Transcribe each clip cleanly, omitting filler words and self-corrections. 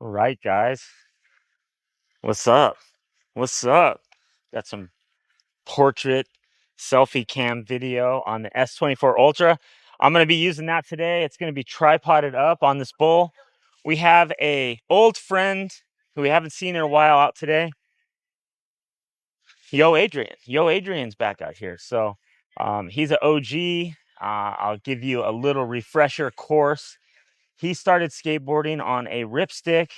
All right, guys. What's up? What's up? Got some portrait selfie cam video on the S24 Ultra. I'm going to be using that today. It's going to be tripoded up on this bull. We have a old friend who we haven't seen in a while out today. Yo, Adrian. Yo, Adrian's back out here. So he's an OG. I'll give you a little refresher course. He started skateboarding on a ripstick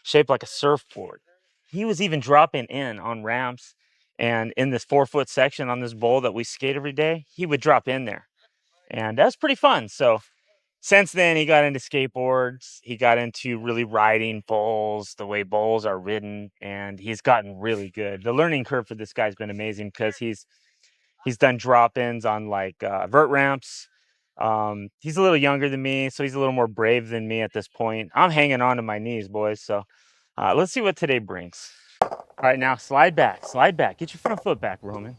shaped like a surfboard. He was even dropping in on ramps and in this 4-foot section on this bowl that we skate every day. He would drop in there, and that's pretty fun. So since then, he got into skateboards. He got into really riding bowls, the way bowls are ridden, and he's gotten really good. The learning curve for this guy's been amazing because he's done drop-ins on like vert ramps. He's a little younger than me, so he's a little more brave than me at this point. I'm hanging on to my knees, boys. So let's see what today brings. All right, now slide back. Get your front foot back, Roman.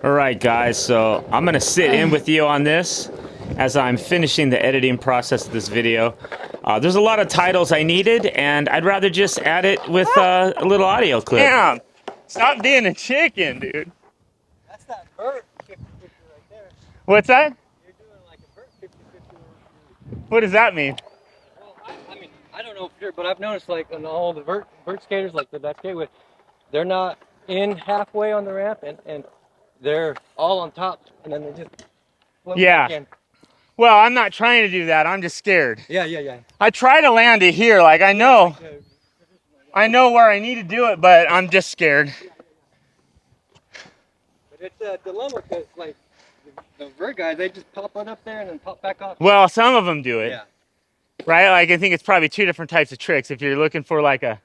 All right, guys, so I'm gonna sit in with you on this as I'm finishing the editing process of this video. There's a lot of titles I needed, and I'd rather just add it with a little audio clip. Damn! Stop being a chicken, dude. That's that vert 50-50 right there. What's that? You're doing like a vert 50-50. What does that mean? Well, I mean, I don't know for sure, but I've noticed like on all the vert skaters, like that skate with, they're not in halfway on the ramp, and they're all on top, and then they just float back in. Well, I'm not trying to do that. I'm just scared. Yeah. I try to land it here. Like, I know where I need to do it, but I'm just scared. But it's a dilemma because, like, the vert guys, they just pop on up there and then pop back off. Well, some of them do it. Yeah. Right? Like, I think it's probably two different types of tricks. If you're looking for, like, a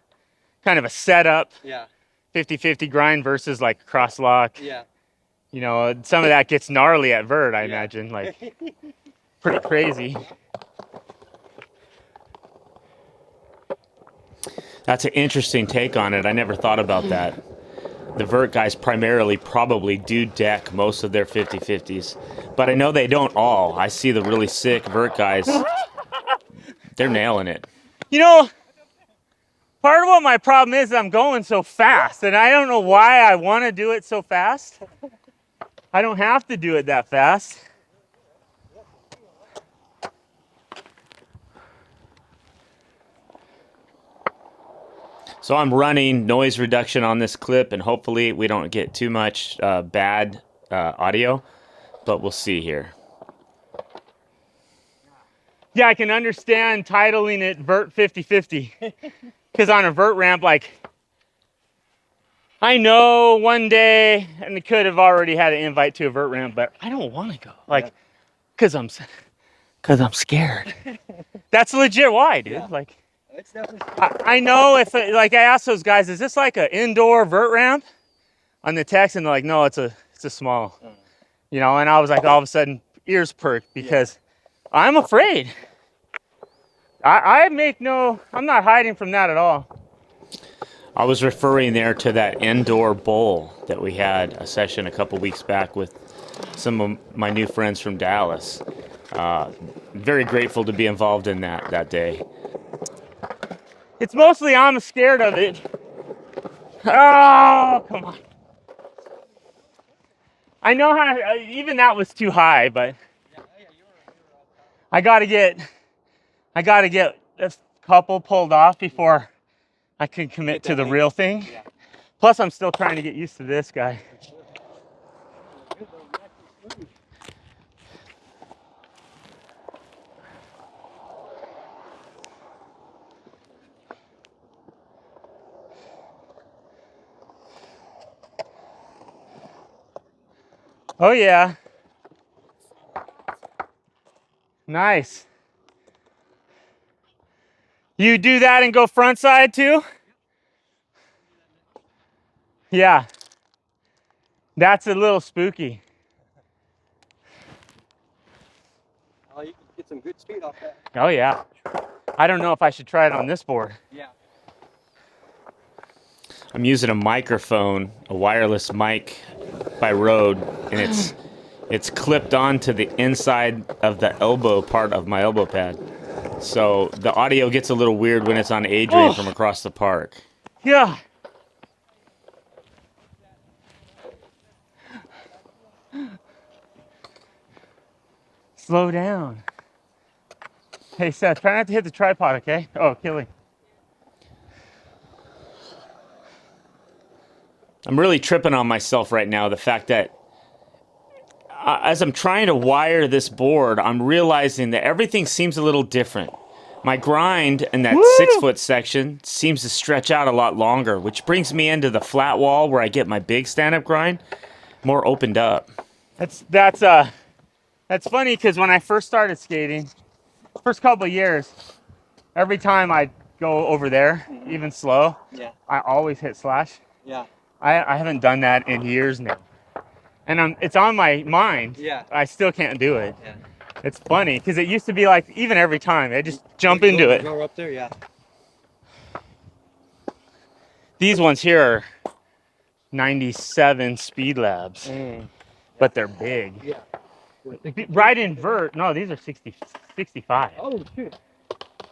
kind of a setup, Yeah. 50-50 grind versus, like, a cross lock. Yeah. You know, some of that gets gnarly at vert, I imagine. Like, pretty crazy. That's an interesting take on it. I never thought about that. The vert guys primarily probably do deck most of their 50-50s. But I know they don't all. I see the really sick vert guys. They're nailing it. You know, part of what my problem is I'm going so fast. And I don't know why I want to do it so fast. I don't have to do it that fast. So I'm running noise reduction on this clip, and hopefully we don't get too much bad audio, but we'll see here. Yeah, I can understand titling it Vert 50-50, because on a vert ramp, like, I know one day, and they could have already had an invite to a vert ramp, but I don't want to go, like, because I'm scared. That's legit why, dude. Yeah. Like, It's definitely I know if, like, I asked those guys, is this like an indoor vert ramp on the text? And they're like, no, it's a small, you know, and I was like, all of a sudden, ears perked because I'm afraid. I'm not hiding from that at all. I was referring there to that indoor bowl that we had a session a couple weeks back with some of my new friends from Dallas. Very grateful to be involved in that day. It's mostly I'm scared of it. Oh, come on. I know how, even that was too high, but I gotta get a couple pulled off before I can commit to the real thing. Plus, I'm still trying to get used to this guy. Oh yeah. Nice. You do that and go front side too? Yeah. That's a little spooky. Oh, you can get some good speed off that. Oh yeah. I don't know if I should try it on this board. Yeah. I'm using a microphone, a wireless mic by Rode, and it's clipped onto the inside of the elbow part of my elbow pad. So the audio gets a little weird when it's on Adrian from across the park. Yeah. Slow down. Hey, Seth, try not to hit the tripod, okay? Oh, Killy. I'm really tripping on myself right now. The fact that as I'm trying to wire this board, I'm realizing that everything seems a little different. My grind in that 6-foot section seems to stretch out a lot longer, which brings me into the flat wall where I get my big stand-up grind more opened up. That's funny because when I first started skating, first couple of years, every time I go over there, even slow, I always hit slash. Yeah. I haven't done that in years now, and it's on my mind. Yeah. I still can't do it. Yeah. It's funny because it used to be like even every time I just jump into it. Go up there, yeah. These ones here are 97 speed labs, but they're big. Yeah. Riding vert, no, these are 65. Oh shoot.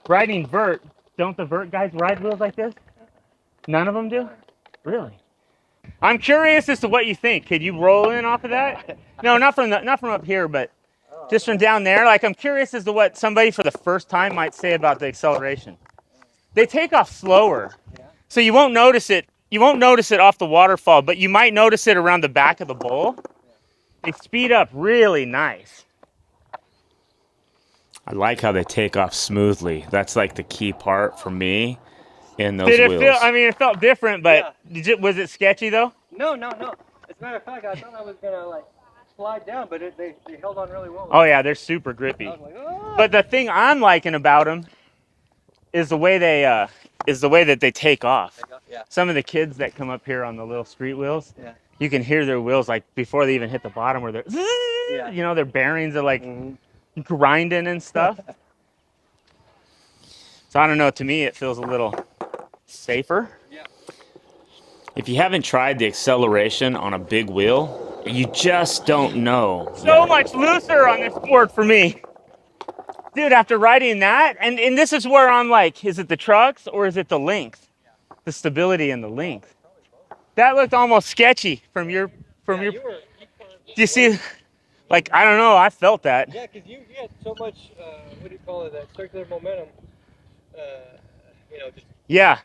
Riding vert, don't the vert guys ride wheels like this? None of them do? Really? I'm curious as to what you think. Could you roll in off of that? No, not from up here, but just from down there. Like, I'm curious as to what somebody for the first time might say about the acceleration. They take off slower, so you won't notice it. You won't notice it off the waterfall, but you might notice it around the back of the bowl. They speed up really nice. I like how they take off smoothly. That's like the key part for me in those Did it wheels. feel? I mean, it felt different, but was it sketchy though? No. As a matter of fact, I thought I was gonna like slide down, but they held on really well. Oh yeah, they're super grippy. I was like, oh. But the thing I'm liking about them is the way that they take off. Yeah. Some of the kids that come up here on the little street wheels, Yeah. you can hear their wheels like before they even hit the bottom, where they're, you know, their bearings are like grinding and stuff. So I don't know. To me, it feels a little safer. Yeah. If you haven't tried the acceleration on a big wheel, you just don't know. So much looser on this board for me. Dude, after riding that, and this is where I'm like, is it the trucks or is it the length? The stability and the length. That looked almost sketchy from your. Do you see? Like, I don't know, I felt that. Yeah, because you had so much, what do you call it, that circular momentum, just... Yeah.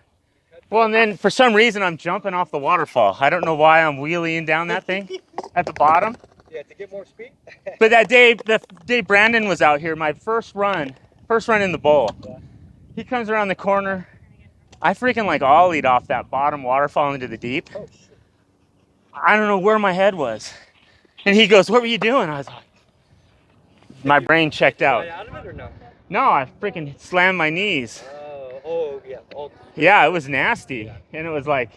Well, and then for some reason, I'm jumping off the waterfall. I don't know why I'm wheeling down that thing at the bottom. Yeah, to get more speed? But that day, the day Brandon was out here, my first run in the bowl, he comes around the corner. I freaking like ollied off that bottom waterfall into the deep. Oh, shit. I don't know where my head was. And he goes, "What were you doing?" I was like, my brain checked out. Out of it or no? No, I freaking slammed my knees. Yeah. Yeah, it was nasty. And it was like,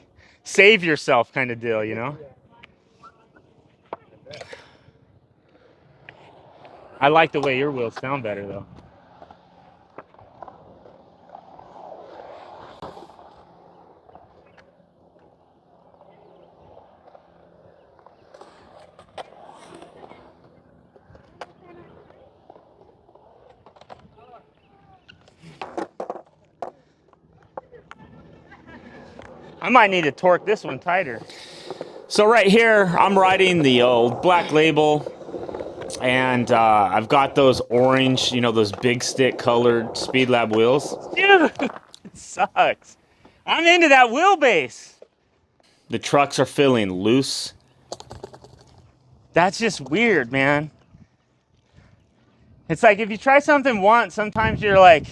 save yourself kind of deal, you know? I like the way your wheels sound better, though. I might need to torque this one tighter. So right here, I'm riding the old Black Label, and I've got those orange, those big stick colored Speed Lab wheels. Dude, it sucks. I'm into that wheelbase. The trucks are feeling loose. That's just weird, man. It's like if you try something once, sometimes you're like,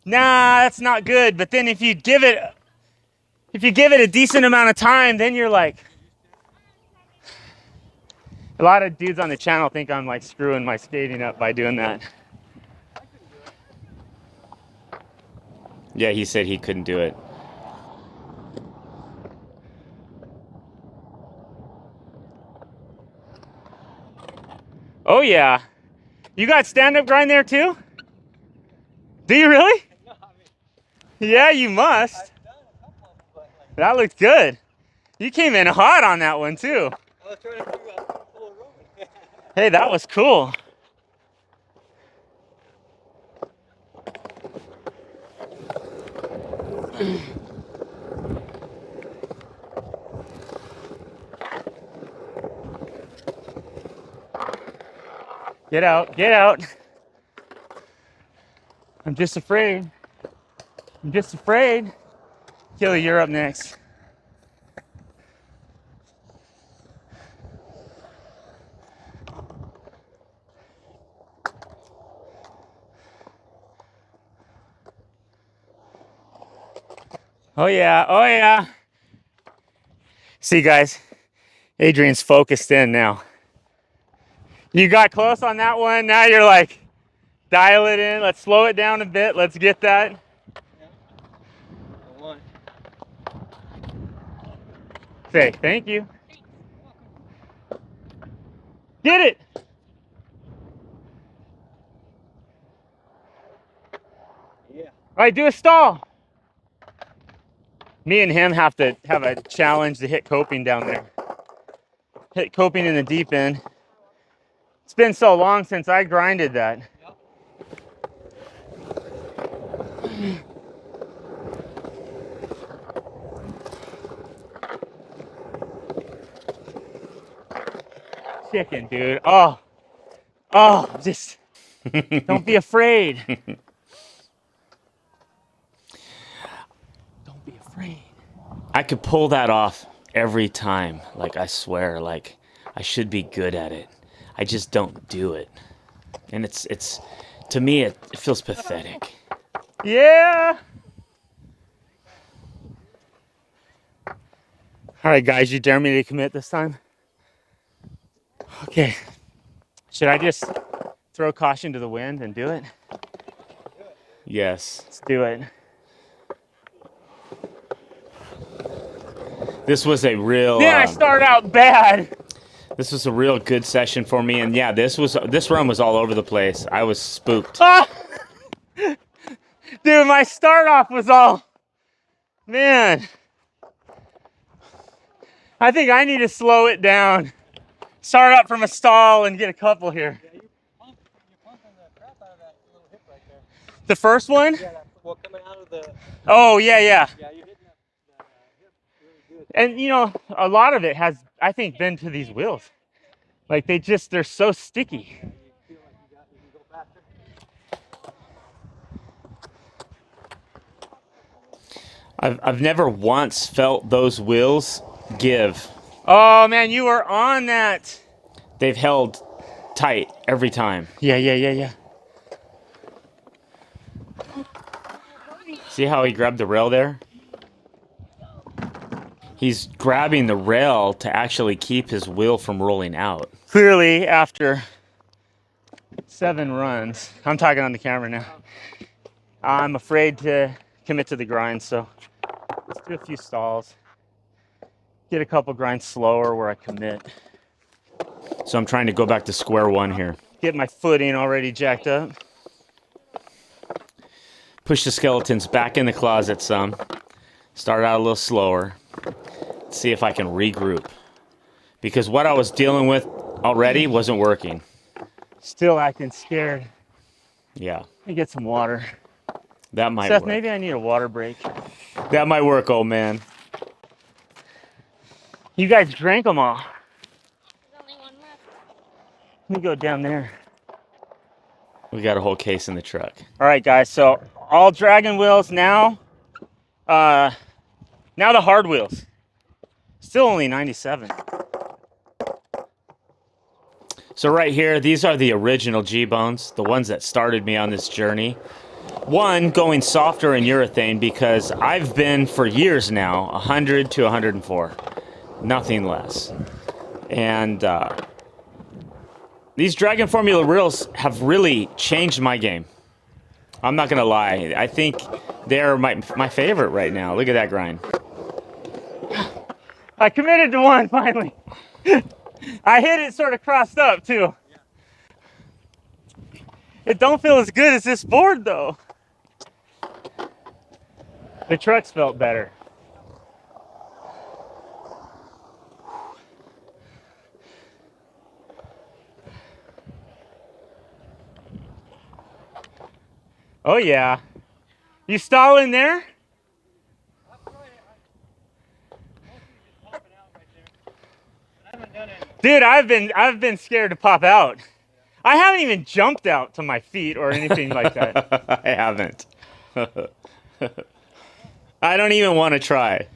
nah, that's not good. But then if you give it a decent amount of time, then you're like, a lot of dudes on the channel think I'm like screwing my skating up by doing that. Yeah, he said he couldn't do it. Oh yeah. You got stand-up grind there too? Do you really? No, Yeah, you must. I've done a couple of them, but like... That looks good. You came in hot on that one too. I was trying to figure out full of rolling. Hey, that was cool. Get out, get out. I'm just afraid. I'm just afraid. Kelly, you're up next. Oh yeah, oh yeah. See guys, Adrian's focused in now. You got close on that one. Now you're like, dial it in. Let's slow it down a bit. Let's get that. One. Say, thank you. Get it. Yeah. All right, do a stall. Me and him have to have a challenge to hit coping down there. Hit coping in the deep end. It's been so long since I grinded that. Chicken, dude. Oh, just don't be afraid. Don't be afraid. I could pull that off every time. Like, I swear, like, I should be good at it. I just don't do it. And it's to me, it feels pathetic. Yeah. All right, guys, you dare me to commit this time? Okay. Should I just throw caution to the wind and do it? Yes. Let's do it. This was a real. Man, I started out bad. This was a real good session for me, and yeah, this run was all over the place. I was spooked. Oh! Dude, my start off was all. Man, I think I need to slow it down. Start up from a stall and get a couple here. Yeah, you're pumping the crap out of that little hip right there. The first one? Yeah, well, coming out of the. Oh, yeah, yeah. Yeah, you're hitting that hip really good. And, you know, a lot of it has, I think, been to these wheels. Like, they're so sticky. Yeah, you feel like you can go faster. I've never once felt those wheels give. Oh, man, you were on that. They've held tight every time. Yeah. See how he grabbed the rail there? He's grabbing the rail to actually keep his wheel from rolling out. Clearly, after 7 runs, I'm talking on the camera now, I'm afraid to commit to the grind, so let's do a few stalls. Get a couple grinds slower where I commit. So I'm trying to go back to square one here. Get my footing already jacked up. Push the skeletons back in the closet some. Start out a little slower. See if I can regroup. Because what I was dealing with already wasn't working. Still acting scared. Yeah. Let me get some water. That might work. Seth, maybe I need a water break. That might work, old man. You guys drank them all. There's only one left. Let me go down there. We got a whole case in the truck. All right, guys. So all dragon wheels now. Now the hard wheels. Still only 97. So right here, these are the original G-bones, the ones that started me on this journey. One, going softer in urethane because I've been for years now 100 to 104, nothing less. And these Dragon Formula reels have really changed my game. I'm not gonna lie. I think they're my favorite right now. Look at that grind. I committed to one finally. I hit it sort of crossed up too. It don't feel as good as this board though. The trucks felt better. Oh yeah. You stall in there? Dude, I've been scared to pop out. I haven't even jumped out to my feet or anything like that. I haven't. I don't even want to try.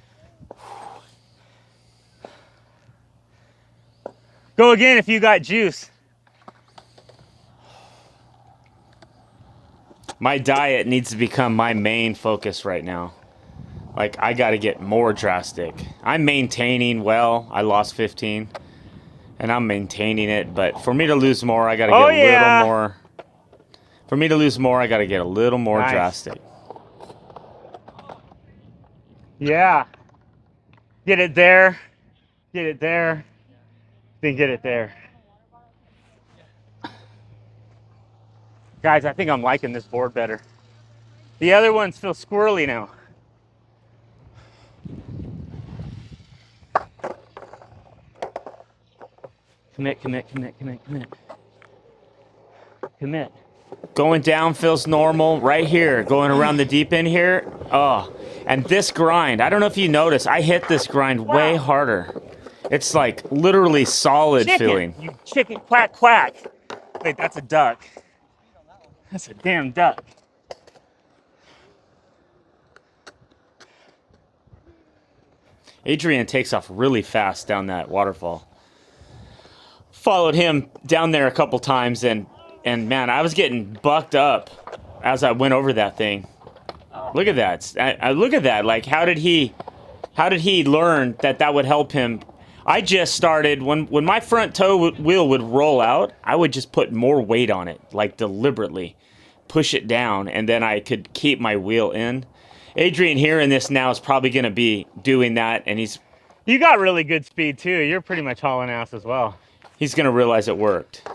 Go again if you got juice. My diet needs to become my main focus right now. Like, I got to get more drastic. I'm maintaining well. I lost 15, and I'm maintaining it. But for me to lose more, I got to get a little more. For me to lose more, I got to get a little more drastic. Yeah. Get it there. Get it there. Then get it there. Guys, I think I'm liking this board better. The other ones feel squirrely now. Commit, commit, commit, commit, commit. Commit. Going down feels normal right here. Going around the deep end here. Oh, and this grind. I don't know if you notice. I hit this grind way harder. It's like literally solid feeling. You chicken, quack, quack. Wait, that's a duck. That's a damn duck. Adrian takes off really fast down that waterfall. Followed him down there a couple times, and man, I was getting bucked up as I went over that thing. Look at that! I look at that. Like, how did he learn that would help him? I just started when my front toe wheel would roll out, I would just put more weight on it, like deliberately, push it down, and then I could keep my wheel in. Adrian here in this now is probably going to be doing that, and You got really good speed too. You're pretty much hauling ass as well. He's going to realize it worked.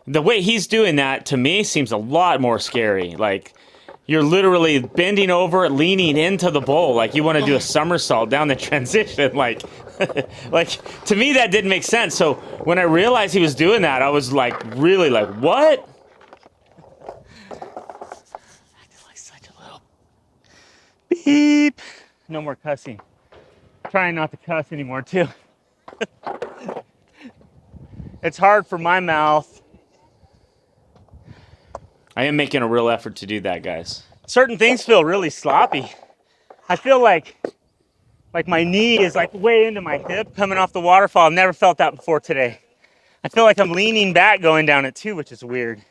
The way he's doing that, to me, seems a lot more scary. Like, you're literally bending over, leaning into the bowl, like you want to do a somersault down the transition. Like, to me, that didn't make sense. So when I realized he was doing that, I was like, really like, what? Beep. No more cussing. Trying not to cuss anymore too. It's hard for my mouth. I am making a real effort to do that, guys. Certain things feel really sloppy. I feel like my knee is like way into my hip coming off the waterfall. I've never felt that before today. I feel like I'm leaning back going down it too, which is weird.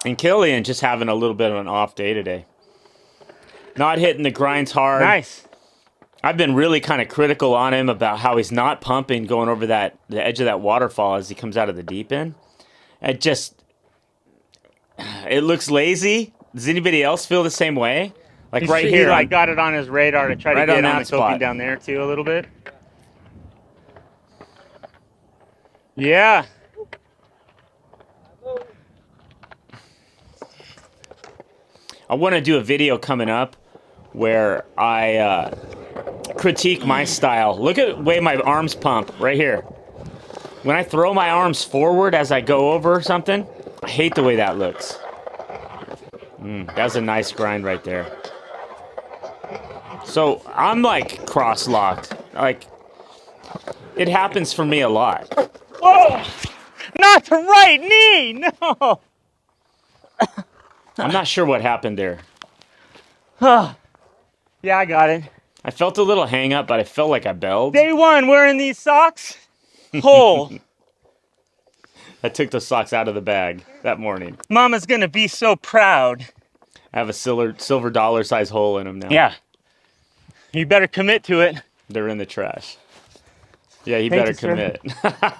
And Killian just having a little bit of an off day today. Not hitting the grinds hard. Nice. I've been really kind of critical on him about how he's not pumping going over the edge of that waterfall as he comes out of the deep end. It looks lazy. Does anybody else feel the same way? Like right here. He like got it on his radar to try to get on the coping down there too a little bit. Yeah. I want to do a video coming up where I critique my style. Look at the way my arms pump right here. When I throw my arms forward as I go over something, I hate the way that looks. That's a nice grind right there. So I'm like cross-locked. Like, it happens for me a lot. Oh, not the right knee. No. I'm not sure what happened there. Yeah, I got it. I felt a little hang up, but I felt like I belled. Day one wearing these socks. Whole. I took the socks out of the bag that morning. Mama's gonna be so proud. I have a silver dollar size hole in them now. Yeah. You better commit to it. They're in the trash. Yeah, you Thank better you, commit.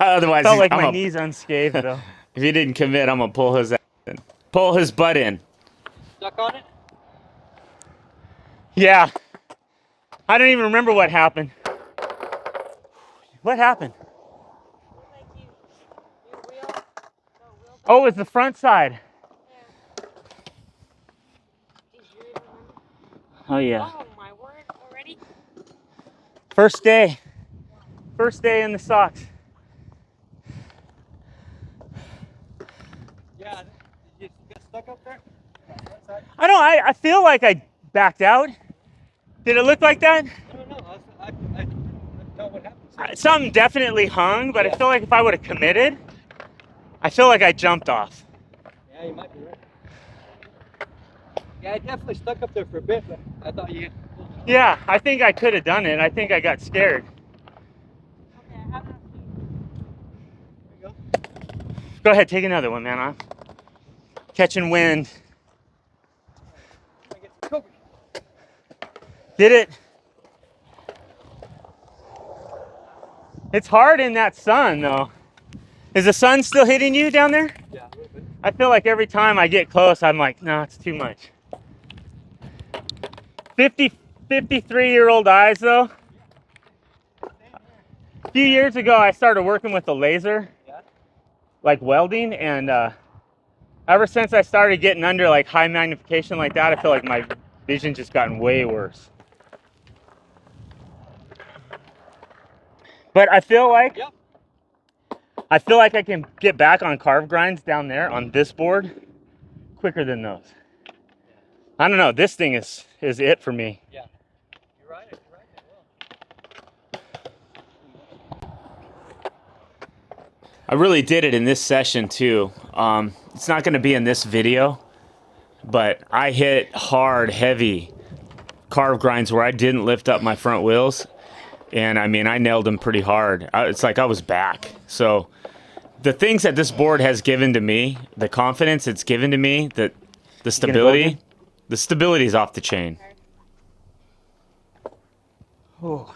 Otherwise, Felt like my knee's unscathed though. If he didn't commit, I'm gonna pull his ass in. Pull his butt in. Stuck on it? Yeah. I don't even remember what happened. What happened? Oh, it's the front side. Oh yeah. Oh my word, already? First day. First day in the socks. Yeah, did you get stuck up there? I feel like I backed out. Did it look like that? I don't know. I don't know what happened. So. Something definitely hung, but I feel like if I would have committed, I feel like I jumped off. Yeah, you might be right. Yeah, I definitely stuck up there for a bit, but I thought you. Yeah, I think I could have done it. I think I got scared. Okay, I have enough food. There you Go ahead, take another one, man. I'm catching wind. go. I get some coke. Did it? It's hard in that sun, though. Is the sun still hitting you down there? Yeah, a little bit. I feel like every time I get close, I'm like, no, it's too much. 53-year-old eyes, though. A few years ago, I started working with a laser, Yeah. like welding, and ever since I started getting under like high magnification like that, I feel like my vision just gotten way worse. But I feel like Yep. I can get back on carve grinds down there on this board quicker than those. I don't know. This thing is it for me. Yeah. You're right. You're right. I really did it in this session too. It's not going to be in this video, but I hit hard, heavy carve grinds where I didn't lift up my front wheels. And I mean, I nailed them pretty hard. It's like I was back. So the things that this board has given to me, the confidence it's given to me, the stability is off the chain. Oh.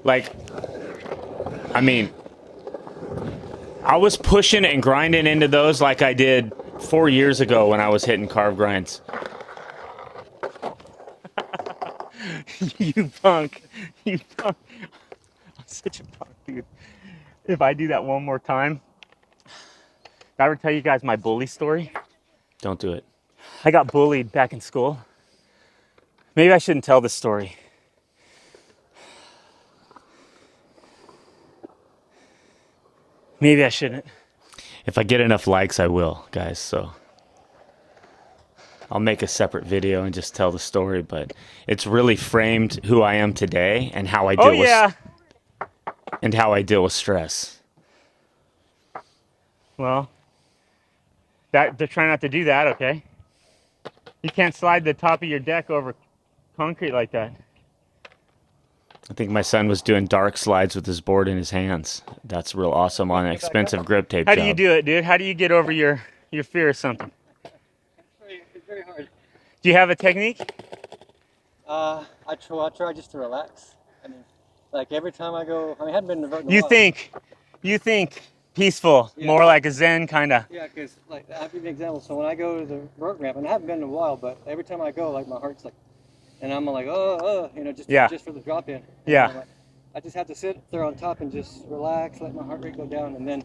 Like, I mean, I was pushing and grinding into those like I did 4 years ago when I was hitting carve grinds. You punk. You punk. I'm such a punk, dude. If I do that one more time, did I ever tell you guys my bully story? Don't do it. I got bullied back in school. Maybe I shouldn't tell this story. Maybe I shouldn't. If I get enough likes, I will, guys. So I'll make a separate video and just tell the story. But it's really framed who I am today and how I deal and how I deal with stress. Well, they're trying not to do that, okay? You can't slide the top of your deck over concrete like that. I think my son was doing dark slides with his board in his hands. That's real awesome on an expensive grip tape How job. do you do it, dude? How do you get over your fear of something? It's very hard. Do you have a technique? I try just to relax. I mean, like every time I go, I haven't been to vert in a You while. think peaceful, Yeah. more like a Zen kind of. Yeah, because like I'll give you an example. So when I go to the vert ramp, and I haven't been in a while, but every time I go, like my heart's like, and I'm like, just for the drop in. Yeah. I just have to sit there on top and just relax, let my heart rate go down, and then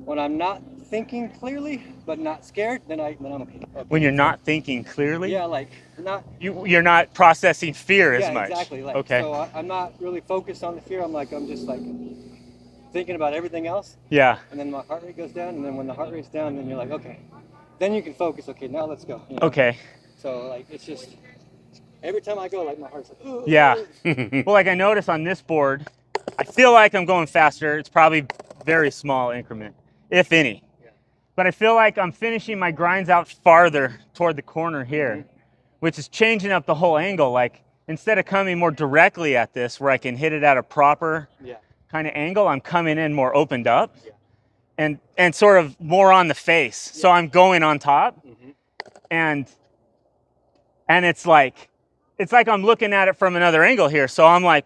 when I'm not thinking clearly but not scared, then I'm okay. When you're not thinking clearly, Yeah, like not. you're not processing fear as Yeah, much. exactly. Like, okay. So I'm not really focused on the fear. I'm just like thinking about everything else, Yeah. and then my heart rate goes down, and then when the heart rate's down, then you're like, okay, then you can focus. Okay, now let's go. Okay. So like it's just every time I go, like my heart's like, "Ugh, Yeah. ugh." Well, like I notice on this board, I feel like I'm going faster. It's probably very small increment, if any. Yeah. But I feel like I'm finishing my grinds out farther toward the corner here, which is changing up the whole angle. Like instead of coming more directly at this where I can hit it at a proper Yeah. kind of angle, I'm coming in more opened up Yeah. and sort of more on the face. So I'm going on top Mhm. and it's like I'm looking at it from another angle here. So I'm like,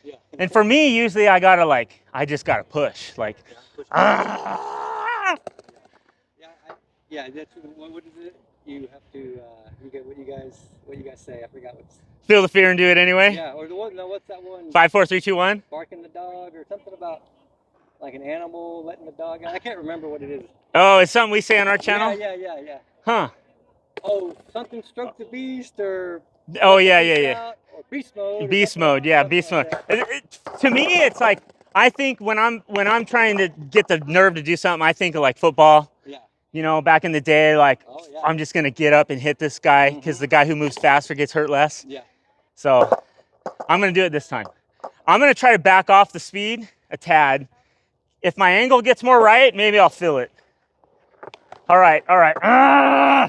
Yeah. and for me, usually I just gotta push. Like, ah! Yeah. That's what is it? You have to you get what you guys say. I forgot what's. Feel the fear and do it anyway. Yeah, or the one. No, what's that one? 5, 4, 3, 2, 1. Barking the dog or something about like an animal letting the dog out. I can't remember what it is. Oh, it's something we say on our channel. Yeah. Huh? Oh, something stroke the beast or. Oh let the yeah. beast out, or beast mode. or Beast something mode. Yeah, like beast mode. that. To me, it's like I think when I'm trying to get the nerve to do something, I think of like football. Yeah. You know, back in the day, like Oh yeah. I'm just gonna get up and hit this guy because the guy who moves faster gets hurt less. Yeah. So I'm gonna do it this time. I'm gonna try to back off the speed a tad. If my angle gets more right, maybe I'll feel it. All right, all right. Ah!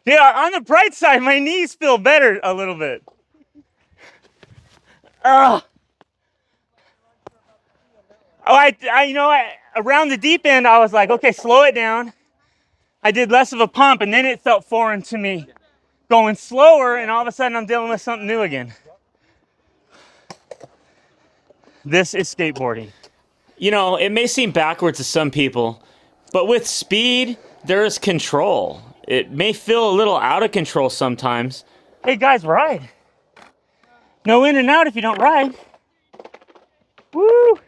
Yeah, on the bright side, my knees feel better a little bit. Oh, around the deep end, I was like, okay, slow it down. I did less of a pump, and then it felt foreign to me. Going slower, and all of a sudden, I'm dealing with something new again. This is skateboarding. You know, it may seem backwards to some people, but with speed, there is control. It may feel a little out of control sometimes. Hey guys, ride. No in and out if you don't ride. Woo!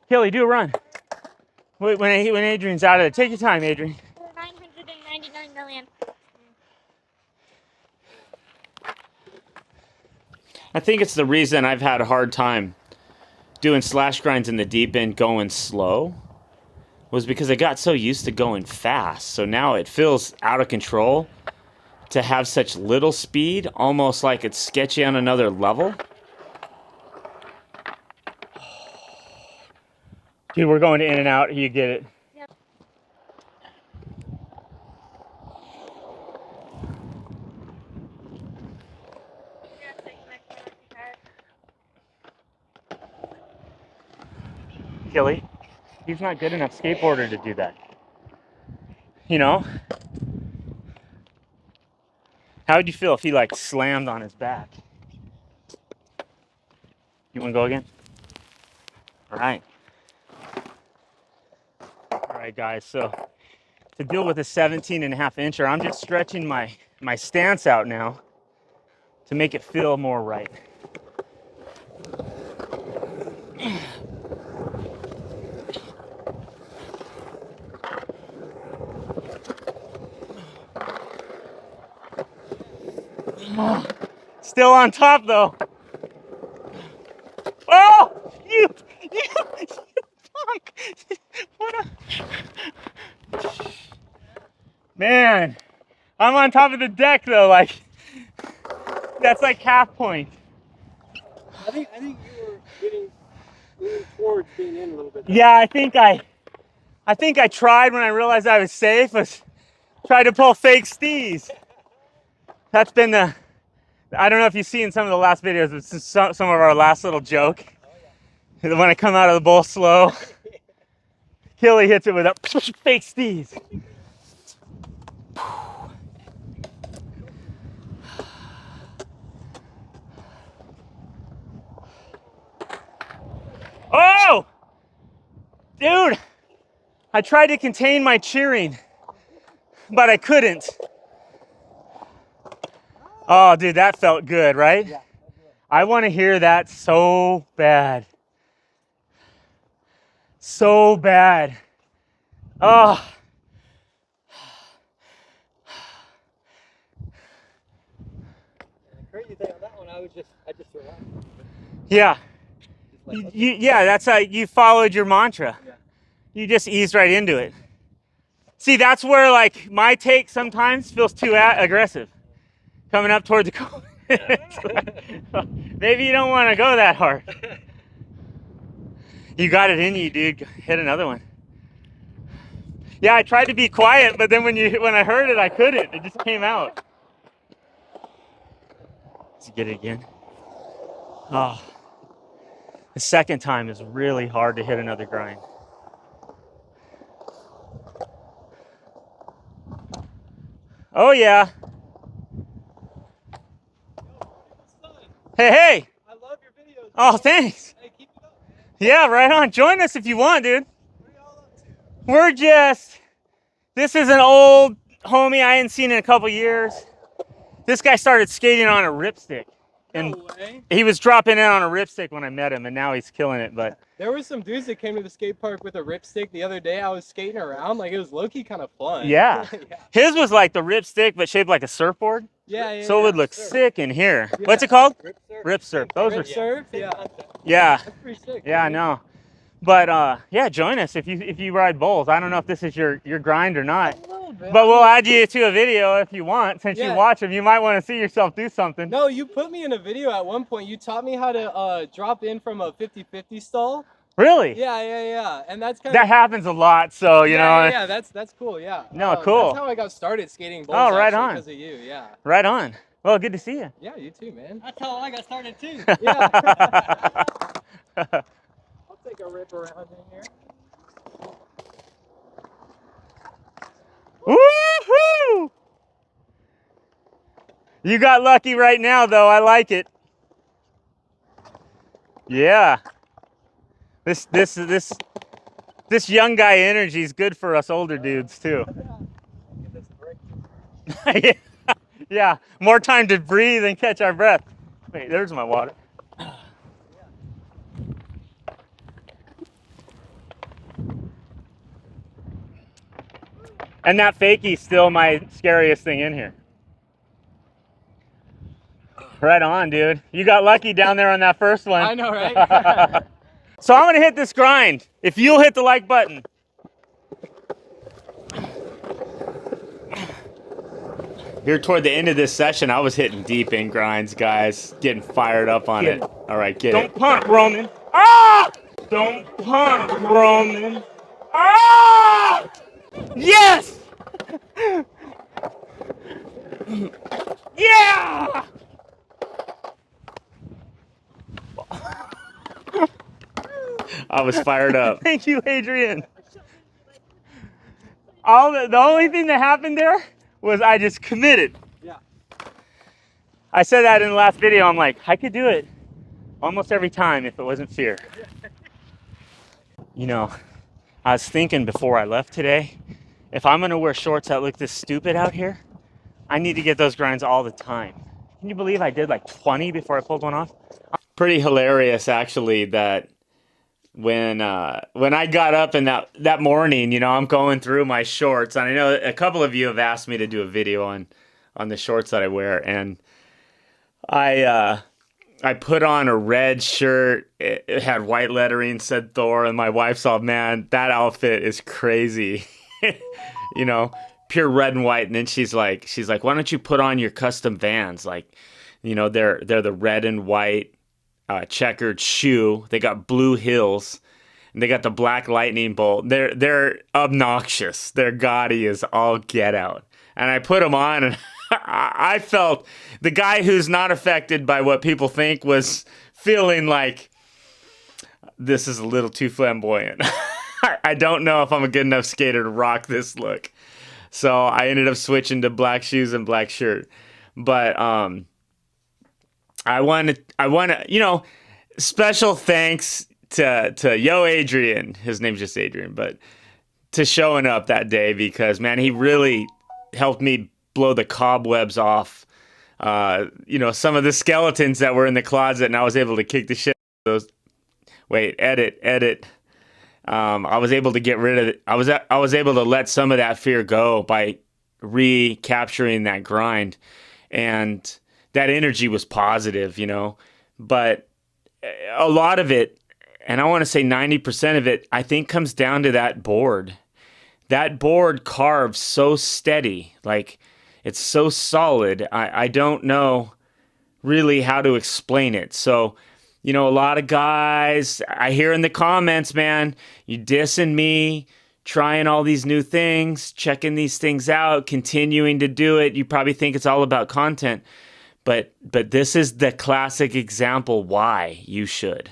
Kelly, do a run. Wait, when Adrian's out of it, take your time, Adrian. 999 million. I think it's the reason I've had a hard time doing slash grinds in the deep end going slow was because I got so used to going fast. So now it feels out of control to have such little speed, almost like it's sketchy on another level. Dude, we're going to in and out. You get it. Yep. Kelly, he's not good enough skateboarder to do that. You know? How would you feel if he like slammed on his back? You want to go again? All right. All right, guys. So to deal with a 17.5 incher, I'm just stretching my stance out now to make it feel more right. Still on top though. Oh, you punk! What a man! I'm on top of the deck though. Like that's like half point. I think you were leaning towards being in a little bit. Yeah, I think I tried when I realized I was safe. Was tried to pull fake stees. That's been the. I don't know if you've seen some of the last videos. It's some of our last little joke. When I come out of the bowl slow, Killy hits it with a fake steez. Oh! Dude! I tried to contain my cheering, but I couldn't. Oh, dude, that felt good, right? Yeah. I want to hear that so bad. So bad. Oh. And the crazy thing on that one, I just relaxed. Yeah. Like, okay. Yeah, that's how you followed your mantra. Yeah. You just eased right into it. See, that's where like my take sometimes feels too aggressive. Coming up toward the cone. Maybe you don't want to go that hard. You got it in you, dude. Hit another one. Yeah, I tried to be quiet, but then when I heard it, I couldn't. It just came out. Let's get it again. Oh, the second time is really hard to hit another grind. Oh yeah. Hey. I love your videos. Oh, thanks. Hey, keep it up, man. Yeah, right on. Join us if you want, dude. What are y'all up to? This is an old homie I hadn't seen in a couple years. This guy started skating on a ripstick. And No way. he was dropping in on a ripstick when I met him, and now he's killing it. But there were some dudes that came to the skate park with a ripstick the other day. I was skating around, like it was low-key kind of fun. Yeah. Yeah. His was like the ripstick, but shaped like a surfboard. Yeah. So it would look sick in here. Yeah. What's it called? Rip surf. Those Rip are surf. Yeah. Yeah. That's pretty sick. Yeah, I know. But yeah, join us if you ride bowls. I don't know if this is your grind or not. A little bit. But we'll add you to a video if you want. Since Yeah. you watch them, you might want to see yourself do something. No, you put me in a video at one point. You taught me how to drop in from a 50-50 stall. Really? Yeah. And that's kind that happens a lot. So you know. Yeah, that's cool. Yeah. No, cool. That's how I got started skating bowls. Oh, right on. Because of you. Yeah. Right on. Well, good to see you. Yeah, you too, man. That's how I got started too. Yeah. I'll take a rip around in here. Woohoo! You got lucky right now, though. I like it. Yeah. This young guy energy is good for us older dudes too. Yeah. More time to breathe and catch our breath. Wait, there's my water. And that fakie's still my scariest thing in here. Right on, dude. You got lucky down there on that first one. I know, right? So I'm gonna hit this grind. If you'll hit the like button. Here toward the end of this session, I was hitting deep in grinds, guys. Getting fired up on it. All right, get it. Don't punt, Roman. Ah! Don't punt, Roman. Ah! Yes! Yeah! I was fired up. Thank you, Adrian. The only thing that happened there was I just committed. Yeah. I said that in the last video. I'm like, I could do it almost every time if it wasn't fear. You know, I was thinking before I left today, if I'm gonna wear shorts that look this stupid out here, I need to get those grinds all the time. Can you believe I did like 20 before I pulled one off? Pretty hilarious, actually, that when I got up in that morning, you know, I'm going through my shorts, and I know a couple of you have asked me to do a video on the shorts that I wear, and I put on a red shirt. It had white lettering, said Thor, and my wife saw, man, that outfit is crazy. You know, pure red and white. And then she's like, why don't you put on your custom Vans? Like, you know, they're the red and white checkered shoe. They got blue heels, and they got the black lightning bolt. They're obnoxious. Their gaudy is all get out. And I put them on, and I felt the guy who's not affected by what people think was feeling like this is a little too flamboyant. I don't know if I'm a good enough skater to rock this look. So I ended up switching to black shoes and black shirt. But I want to, you know, special thanks to Yo Adrian. His name's just Adrian, but to showing up that day, because man, he really helped me blow the cobwebs off. You know, some of the skeletons that were in the closet, and I was able to kick the shit out of those. Wait, edit. I was able to get rid of it. I was able to let some of that fear go by recapturing that grind, and that energy was positive, you know. But a lot of it, and I want to say 90% of it, I think comes down to that board. That board carves so steady, like it's so solid. I don't know really how to explain it. So, you know, a lot of guys, I hear in the comments, man, you dissing me, trying all these new things, checking these things out, continuing to do it. You probably think it's all about content, but this is the classic example why you should.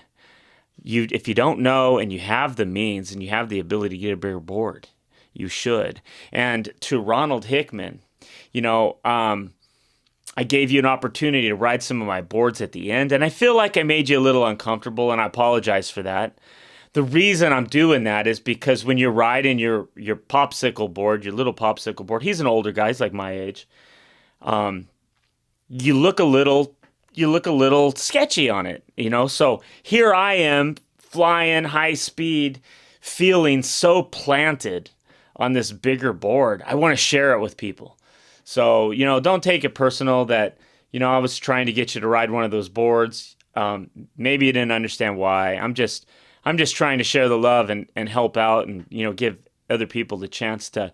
If you don't know and you have the means and you have the ability to get a bigger board, you should. And to Ronald Hickman, you know, I gave you an opportunity to ride some of my boards at the end, and I feel like I made you a little uncomfortable, and I apologize for that. The reason I'm doing that is because when you're riding your popsicle board, your little popsicle board, he's an older guy, he's like my age. you look a little sketchy on it, you know? So here I am flying high speed, feeling so planted on this bigger board. I want to share it with people. So, you know, don't take it personal that, you know, I was trying to get you to ride one of those boards. Maybe you didn't understand why. I'm just trying to share the love and help out and, you know, give other people the chance to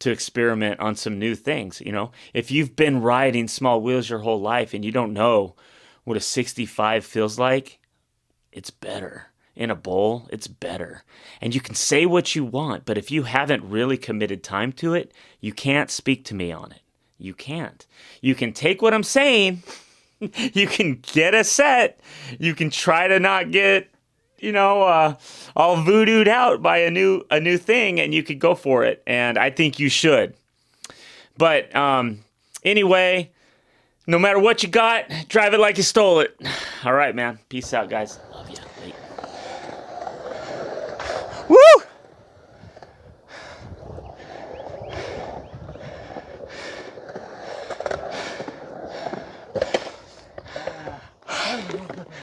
experiment on some new things. You know, if you've been riding small wheels your whole life and you don't know what a 65 feels like, it's better. In a bowl, it's better. And you can say what you want, but if you haven't really committed time to it, you can't speak to me on it. You can't. You can take what I'm saying, you can get a set, you can try to not get, you know, all voodooed out by a new thing, and you could go for it. And I think you should. But anyway, no matter what you got, drive it like you stole it. All right, man. Peace out, guys. Love ya.